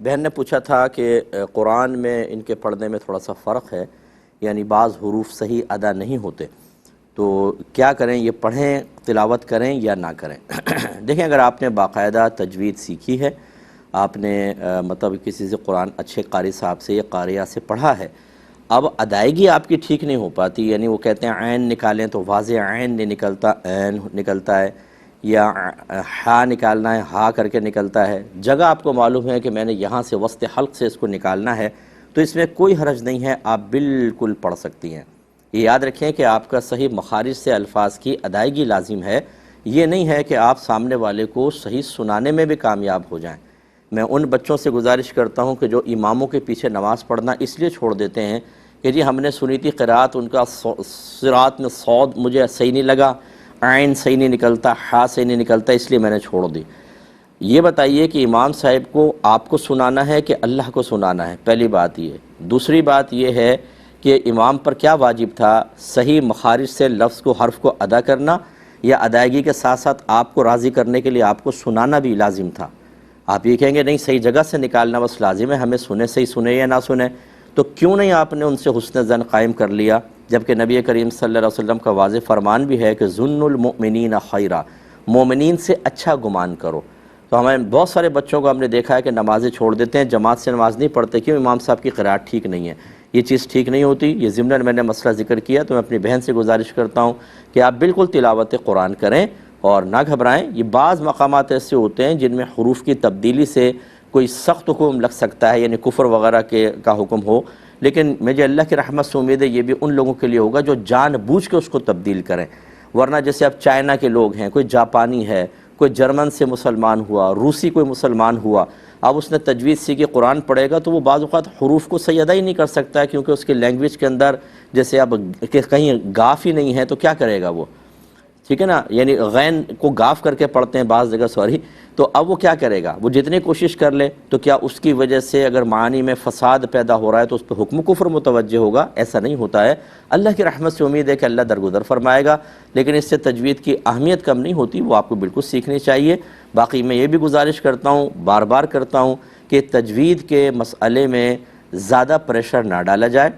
بہن نے پوچھا تھا کہ قرآن میں ان کے پڑھنے میں تھوڑا سا فرق ہے، یعنی بعض حروف صحیح ادا نہیں ہوتے، تو کیا کریں؟ یہ پڑھیں، تلاوت کریں یا نہ کریں؟ دیکھیں، اگر آپ نے باقاعدہ تجوید سیکھی ہے، آپ نے مطلب کسی سے قرآن اچھے قاری صاحب سے یا قاریہ سے پڑھا ہے، اب ادائیگی آپ کی ٹھیک نہیں ہو پاتی، یعنی وہ کہتے ہیں عین نکالیں تو واضح عین نہیں نکلتا، عین نکلتا ہے، یا ہا نکالنا ہے ہا کر کے نکلتا ہے، جگہ آپ کو معلوم ہے کہ میں نے یہاں سے وسط حلق سے اس کو نکالنا ہے، تو اس میں کوئی حرج نہیں ہے، آپ بالکل پڑھ سکتی ہیں۔ یہ یاد رکھیں کہ آپ کا صحیح مخارج سے الفاظ کی ادائیگی لازم ہے، یہ نہیں ہے کہ آپ سامنے والے کو صحیح سنانے میں بھی کامیاب ہو جائیں۔ میں ان بچوں سے گزارش کرتا ہوں کہ جو اماموں کے پیچھے نماز پڑھنا اس لیے چھوڑ دیتے ہیں کہ جی ہم نے سنی تھی قرات، ان کا صراط میں صاد مجھے صحیح نہیں لگا، عین صحیح نہیں نکلتا، ہا صحیح نہیں نکلتا، اس لیے میں نے چھوڑ دی۔ یہ بتائیے کہ امام صاحب کو آپ کو سنانا ہے کہ اللہ کو سنانا ہے؟ پہلی بات یہ۔ دوسری بات یہ ہے کہ امام پر کیا واجب تھا؟ صحیح مخارج سے لفظ کو، حرف کو ادا کرنا، یا ادائیگی کے ساتھ ساتھ آپ کو راضی کرنے کے لیے آپ کو سنانا بھی لازم تھا؟ آپ یہ کہیں گے نہیں، صحیح جگہ سے نکالنا بس لازم ہے، ہمیں سنے صحیح سنے یا نہ سنے، تو کیوں نہیں آپ نے ان سے حسن ظن قائم کر لیا؟ جبکہ نبی کریم صلی اللہ علیہ وسلم کا واضح فرمان بھی ہے کہ ظن المؤمنین خیرا، مومنین سے اچھا گمان کرو۔ تو ہمیں بہت سارے بچوں کو ہم نے دیکھا ہے کہ نمازیں چھوڑ دیتے ہیں، جماعت سے نماز نہیں پڑھتے، کیوں؟ امام صاحب کی قرات ٹھیک نہیں ہے۔ یہ چیز ٹھیک نہیں ہوتی، یہ ضمناً میں نے مسئلہ ذکر کیا، تو میں اپنی بہن سے گزارش کرتا ہوں کہ آپ بالکل تلاوت قرآن کریں اور نہ گھبرائیں۔ یہ بعض مقامات ایسے ہوتے ہیں جن میں حروف کی تبدیلی سے کوئی سخت حکم لگ سکتا ہے، یعنی کفر وغیرہ کا حکم ہو، لیکن مجھے اللہ کی رحمت سے امید ہے یہ بھی ان لوگوں کے لیے ہوگا جو جان بوجھ کے اس کو تبدیل کریں، ورنہ جیسے اب چائنا کے لوگ ہیں، کوئی جاپانی ہے، کوئی جرمن سے مسلمان ہوا، روسی کوئی مسلمان ہوا، اب اس نے تجوید سیکھی قرآن پڑھے گا تو وہ بعض اوقات حروف کو صحیح ادا ہی نہیں کر سکتا ہے، کیونکہ اس کے لینگویج کے اندر جیسے اب کہیں گاف ہی نہیں ہے تو کیا کرے گا وہ؟ ٹھیک ہے نا، یعنی غین کو گاف کر کے پڑھتے ہیں بعض جگہ، سوری، تو اب وہ کیا کرے گا؟ وہ جتنی کوشش کر لے تو کیا اس کی وجہ سے اگر معانی میں فساد پیدا ہو رہا ہے تو اس پہ حکم کفر متوجہ ہوگا؟ ایسا نہیں ہوتا ہے۔ اللہ کی رحمت سے امید ہے کہ اللہ درگزر فرمائے گا، لیکن اس سے تجوید کی اہمیت کم نہیں ہوتی، وہ آپ کو بالکل سیکھنی چاہیے۔ باقی میں یہ بھی گزارش کرتا ہوں، بار بار کرتا ہوں، کہ تجوید کے مسئلے میں زیادہ پریشر نہ ڈالا جائے،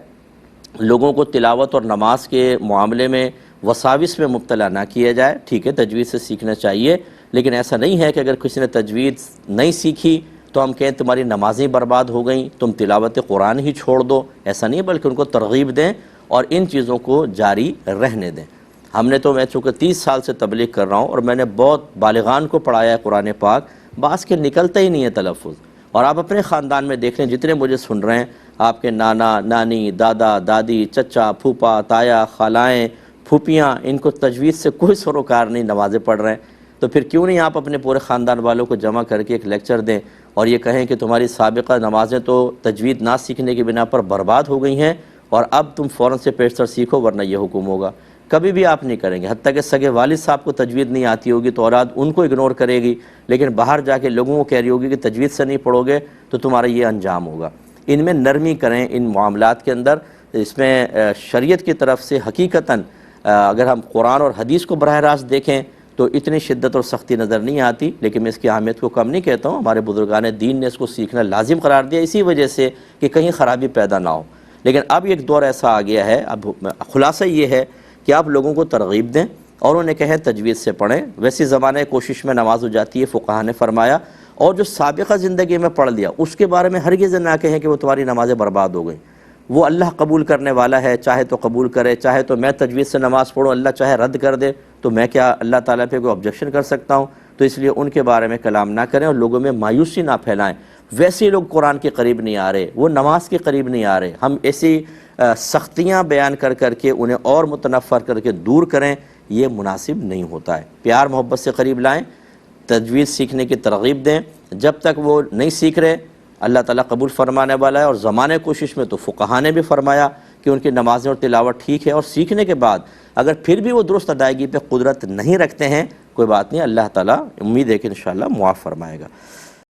لوگوں کو تلاوت اور نماز کے معاملے میں وساوس میں مبتلا نہ کیا جائے۔ ٹھیک ہے، تجوید سے سیکھنا چاہیے، لیکن ایسا نہیں ہے کہ اگر کسی نے تجوید نہیں سیکھی تو ہم کہیں تمہاری نمازیں برباد ہو گئیں، تم تلاوت قرآن ہی چھوڑ دو، ایسا نہیں، بلکہ ان کو ترغیب دیں اور ان چیزوں کو جاری رہنے دیں۔ ہم نے تو، میں چونکہ 30 سال سے تبلیغ کر رہا ہوں اور میں نے بہت بالغان کو پڑھایا ہے قرآن پاک، بعض کے نکلتا ہی نہیں ہے تلفظ، اور آپ اپنے خاندان میں دیکھ لیں، جتنے مجھے سن رہے ہیں، آپ کے نانا، نانی، دادا، دادی، چچا، پھوپا، تایا، خالائیں، پھوپیاں، ان کو تجوید سے کوئی سروکار نہیں، نمازیں پڑھ رہے ہیں، تو پھر کیوں نہیں آپ اپنے پورے خاندان والوں کو جمع کر کے ایک لیکچر دیں اور یہ کہیں کہ تمہاری سابقہ نمازیں تو تجوید نہ سیکھنے کی بنا پر برباد ہو گئی ہیں، اور اب تم فوراً سے پیشتر سیکھو ورنہ یہ حکم ہوگا۔ کبھی بھی آپ نہیں کریں گے، حتیٰ کہ سگے والد صاحب کو تجوید نہیں آتی ہوگی تو اولاد ان کو اگنور کرے گی، لیکن باہر جا کے لوگوں کو کہہ رہی ہوگی کہ تجوید سے نہیں پڑھو گے تو تمہارا یہ انجام ہوگا۔ ان میں نرمی کریں، ان معاملات کے اندر، اس میں شریعت کی طرف سے حقیقتاً اگر ہم قرآن اور حدیث کو براہ راست دیکھیں تو اتنی شدت اور سختی نظر نہیں آتی، لیکن میں اس کی اہمیت کو کم نہیں کہتا ہوں۔ ہمارے بزرگان دین نے اس کو سیکھنا لازم قرار دیا اسی وجہ سے کہ کہیں خرابی پیدا نہ ہو، لیکن اب ایک دور ایسا آ گیا ہے، اب خلاصہ یہ ہے کہ آپ لوگوں کو ترغیب دیں اور انہیں کہیں تجوید سے پڑھیں۔ ویسی زمانہ کوشش میں نماز ہو جاتی ہے، فقہا نے فرمایا، اور جو سابقہ زندگی میں پڑھ لیا اس کے بارے میں ہرگز نہ کہیں کہ وہ تمہاری نمازیں برباد ہو گئیں۔ وہ اللہ قبول کرنے والا ہے، چاہے تو قبول کرے، چاہے تو میں تجوید سے نماز پڑھوں، اللہ چاہے رد کر دے، تو میں کیا اللہ تعالیٰ پہ کوئی آبجیکشن کر سکتا ہوں؟ تو اس لیے ان کے بارے میں کلام نہ کریں اور لوگوں میں مایوسی نہ پھیلائیں۔ ویسے لوگ قرآن کے قریب نہیں آ رہے، وہ نماز کے قریب نہیں آ رہے، ہم ایسی سختیاں بیان کر کر کے انہیں اور متنفر کر کے دور کریں، یہ مناسب نہیں ہوتا ہے۔ پیار محبت سے قریب لائیں، تجوید سیکھنے کی ترغیب دیں، جب تک وہ نہیں سیکھ رہے اللہ تعالیٰ قبول فرمانے والا ہے۔ اور زمانے کوشش میں تو فقہا نے بھی فرمایا کہ ان کی نمازیں اور تلاوت ٹھیک ہے، اور سیکھنے کے بعد اگر پھر بھی وہ درست ادائیگی پہ قدرت نہیں رکھتے ہیں، کوئی بات نہیں، اللہ تعالیٰ امید ہے کہ انشاءاللہ معاف فرمائے گا۔